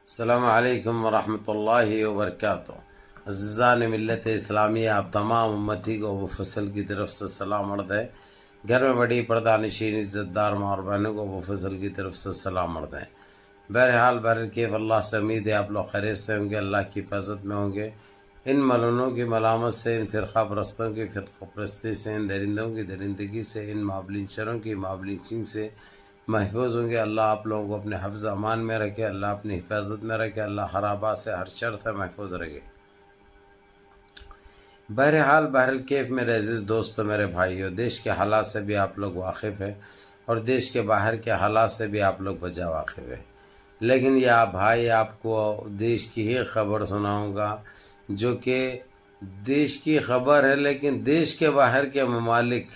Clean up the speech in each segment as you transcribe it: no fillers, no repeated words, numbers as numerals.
السلام علیکم ورحمۃ اللہ وبرکاتہ۔ عزیزان ملت اسلامیہ، آپ تمام امتی کو ابو فضل کی طرف سے سلام عرض ہے۔ گھر میں بڑی پردہ نشین عزت دار ماں اور بہنوں کو ابو فضل کی طرف سے سلام عرض ہے۔ بہرحال بہرکیف اللہ سے امید ہے آپ لوگ خیریت سے ہوں گے، اللہ کی حفاظت میں ہوں گے، ان ملعونوں کی ملامت سے، ان فرقہ پرستوں کی فرقہ پرستی سے، ان درندوں کی درندگی سے، ان مابلنچروں کی مابلنچنگ سے محفوظ ہوں گے۔ اللہ آپ لوگوں کو اپنے حفظ امان میں رکھے، اللہ اپنی حفاظت میں رکھے، اللہ ہر آباد سے ہر شر سے محفوظ رکھے۔ بہرحال بہرکیف میرے عزیز دوستو، میرے بھائیو، دیش کے حالات سے بھی آپ لوگ واقف ہیں اور دیش کے باہر کے حالات سے بھی آپ لوگ بجا واقف ہیں، لیکن یہ بھائی آپ کو دیش کی ہی خبر سناؤں گا جو کہ دیش کی خبر ہے، لیکن دیش کے باہر کے ممالک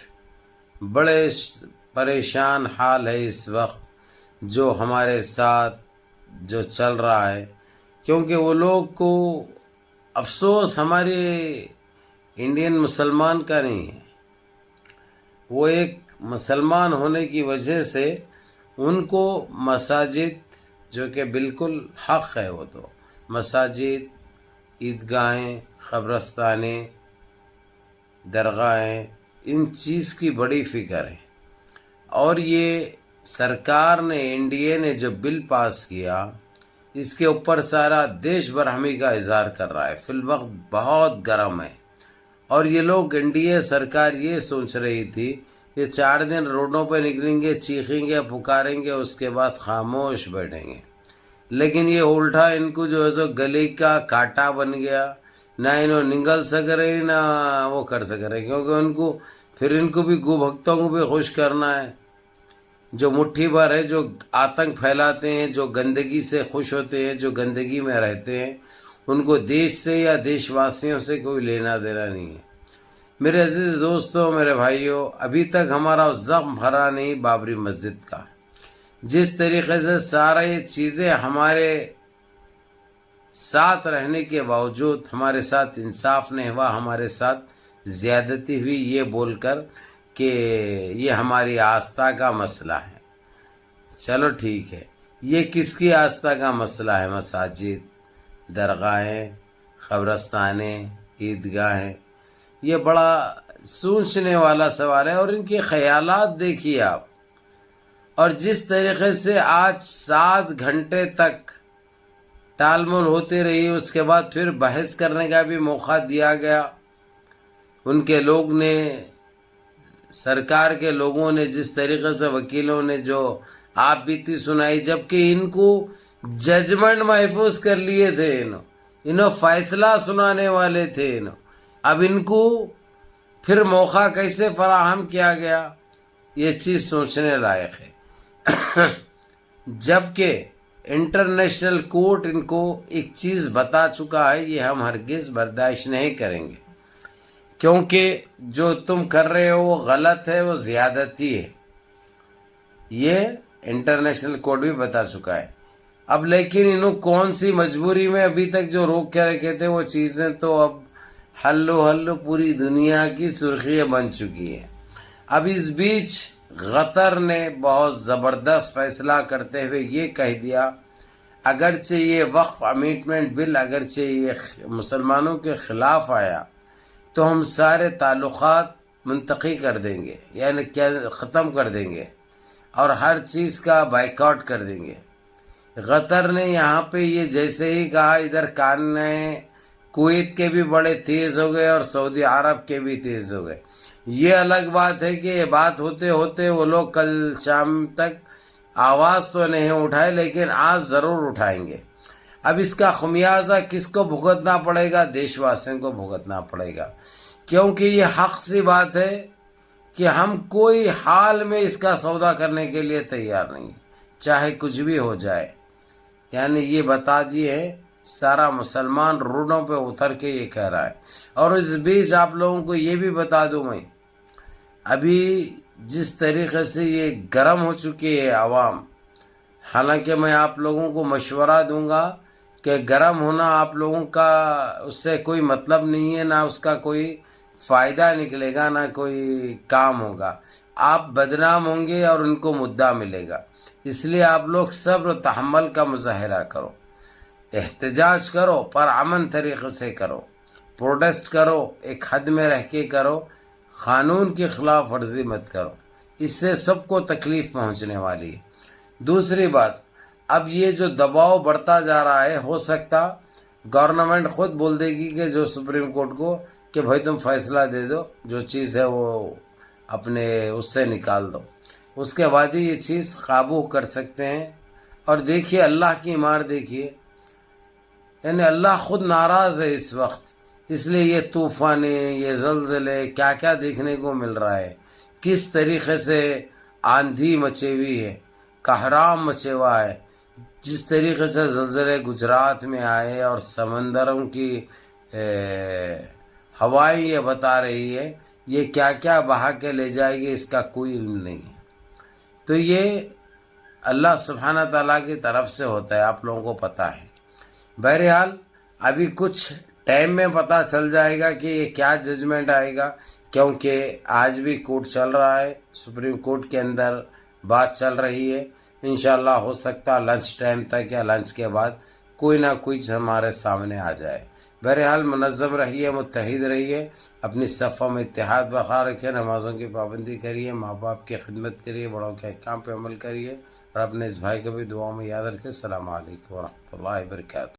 بڑے پریشان حال ہے اس وقت جو ہمارے ساتھ جو چل رہا ہے، کیونکہ وہ لوگ کو افسوس ہمارے انڈین مسلمان کا نہیں ہے۔ وہ ایک مسلمان ہونے کی وجہ سے ان کو مساجد جو کہ بالکل حق ہے، وہ تو مساجد، عیدگاہیں، قبرستانیں، درگاہیں، ان چیز کی بڑی فکر ہے۔ اور یہ سرکار نے، انڈیا نے جو بل پاس کیا، اس کے اوپر سارا دیش برہمی کا اظہار کر رہا ہے، فی الوقت بہت گرم ہے۔ اور یہ لوگ، انڈیا سرکار یہ سوچ رہی تھی کہ 4 دن روڈوں پہ نکلیں گے، چیخیں گے، پکاریں گے، اس کے بعد خاموش بیٹھیں گے، لیکن یہ الٹا ان کو جو ہے سو گلی کا کانٹا بن گیا، نہ انہوں نگل سک رہے نہ وہ کر سک رہے، کیونکہ ان کو بھی گو بھکتوں کو بھی خوش کرنا ہے، جو مٹھی بھر ہے، جو آتنک پھیلاتے ہیں، جو گندگی سے خوش ہوتے ہیں، جو گندگی میں رہتے ہیں، ان کو دیش سے یا دیش واسیوں سے کوئی لینا دینا نہیں ہے۔ میرے عزیز دوستو، میرے بھائیو، ابھی تک ہمارا زخم بھرا نہیں بابری مسجد کا۔ جس طریقے سے سارے چیزیں ہمارے ساتھ رہنے کے باوجود ہمارے ساتھ انصاف نہیں ہوا، ہمارے ساتھ زیادتی ہوئی، یہ بول کر کہ یہ ہماری آستھا کا مسئلہ ہے۔ چلو ٹھیک ہے، یہ کس کی آستھا کا مسئلہ ہے؟ مساجد، درگاہیں، قبرستانیں، عیدگاہیں۔ یہ بڑا سوچنے والا سوال ہے، اور ان کے خیالات دیکھیے آپ۔ اور جس طریقے سے آج 7 گھنٹے تک ٹال مول ہوتی رہی، اس کے بعد پھر بحث کرنے کا بھی موقع دیا گیا، ان کے لوگ نے، سرکار کے لوگوں نے، جس طریقے سے وکیلوں نے جو آپ بیتی سنائی، جبکہ ان کو ججمنٹ محفوظ کر لیے تھے، انہوں فیصلہ سنانے والے تھے، اب ان کو پھر موقع کیسے فراہم کیا گیا؟ یہ چیز سوچنے لائق ہے۔ جبکہ انٹرنیشنل کورٹ ان کو ایک چیز بتا چکا ہے، یہ ہم ہرگز برداشت نہیں کریں گے، کیونکہ جو تم کر رہے ہو وہ غلط ہے، وہ زیادتی ہے، یہ انٹرنیشنل کورٹ بھی بتا چکا ہے۔ اب لیکن انہوں کون سی مجبوری میں ابھی تک جو روک کے رکھے تھے وہ چیزیں تو اب ہلو پوری دنیا کی سرخیاں بن چکی ہیں۔ اب اس بیچ قطر نے بہت زبردست فیصلہ کرتے ہوئے یہ کہہ دیا، اگرچہ یہ وقف امینڈمنٹ بل، اگرچہ یہ مسلمانوں کے خلاف آیا، تو ہم سارے تعلقات منتقی کر دیں گے، یعنی ختم کر دیں گے، اور ہر چیز کا بائیکاٹ کر دیں گے۔ قطر نے یہاں پہ یہ جیسے ہی کہا، ادھر کان کویت کے بھی بڑے تیز ہو گئے اور سعودی عرب کے بھی تیز ہو گئے۔ یہ الگ بات ہے کہ یہ بات ہوتے ہوتے وہ لوگ کل شام تک آواز تو نہیں اٹھائے، لیکن آج ضرور اٹھائیں گے۔ اب اس کا خمیازہ کس کو بھگتنا پڑے گا؟ دیش واسیوں کو بھگتنا پڑے گا، کیونکہ یہ حق سی بات ہے کہ ہم کوئی حال میں اس کا سودا کرنے کے لیے تیار نہیں، چاہے کچھ بھی ہو جائے۔ یعنی یہ بتا دیے، سارا مسلمان روڈوں پہ اتر کے یہ کہہ رہا ہے۔ اور اس بیچ آپ لوگوں کو یہ بھی بتا دوں، میں ابھی جس طریقے سے یہ گرم ہو چکی ہے عوام، حالانکہ میں آپ لوگوں کو مشورہ دوں گا کہ گرم ہونا آپ لوگوں کا اس سے کوئی مطلب نہیں ہے، نہ اس کا کوئی فائدہ نکلے گا، نہ کوئی کام ہوگا، آپ بدنام ہوں گے اور ان کو مدعا ملے گا۔ اس لیے آپ لوگ صبر و تحمل کا مظاہرہ کرو۔ احتجاج کرو پر امن طریقے سے کرو، پروٹیسٹ کرو، ایک حد میں رہ کے کرو، قانون کی خلاف ورزی مت کرو، اس سے سب کو تکلیف پہنچنے والی ہے۔ دوسری بات، اب یہ جو دباؤ بڑھتا جا رہا ہے، ہو سکتا گورنمنٹ خود بول دے گی کہ جو سپریم کورٹ کو کہ بھائی تم فیصلہ دے دو، جو چیز ہے وہ اپنے اس سے نکال دو، اس کے بعد ہی یہ چیز قابو کر سکتے ہیں۔ اور دیکھیے اللہ کی مار دیکھیے، یعنی اللہ خود ناراض ہے اس وقت، اس لیے یہ طوفانیں، یہ زلزلے، کیا کیا دیکھنے کو مل رہا ہے، کس طریقے سے آندھی مچے ہوئی ہے، کہرام مچے ہوا ہے، جس طریقے سے زلزلے گجرات میں آئے اور سمندروں کی ہوائیں یہ بتا رہی ہے، یہ کیا کیا بہا کے لے جائے گی، اس کا کوئی علم نہیں ہے۔ تو یہ اللہ سبحانہ تعالیٰ کی طرف سے ہوتا ہے، آپ لوگوں کو پتہ ہے۔ بہرحال ابھی کچھ ٹائم میں پتہ چل جائے گا کہ یہ کیا ججمنٹ آئے گا، کیونکہ آج بھی کورٹ چل رہا ہے، سپریم کورٹ کے اندر بات چل رہی ہے۔ انشاءاللہ ہو سکتا لنچ ٹائم تک یا لنچ کے بعد کوئی نہ کوئی ہمارے سامنے آ جائے۔ بہرحال منظم رہیے، متحد رہیے، اپنی صفوں میں اتحاد برقرار رکھیے، نمازوں کی پابندی کریے، ماں باپ کی خدمت کریے، بڑوں کے احکام پہ عمل کریے، اور اپنے اس بھائی کو بھی دعاؤں میں یاد رکھیں۔ السلام علیکم ورحمۃ اللہ وبرکاتہ۔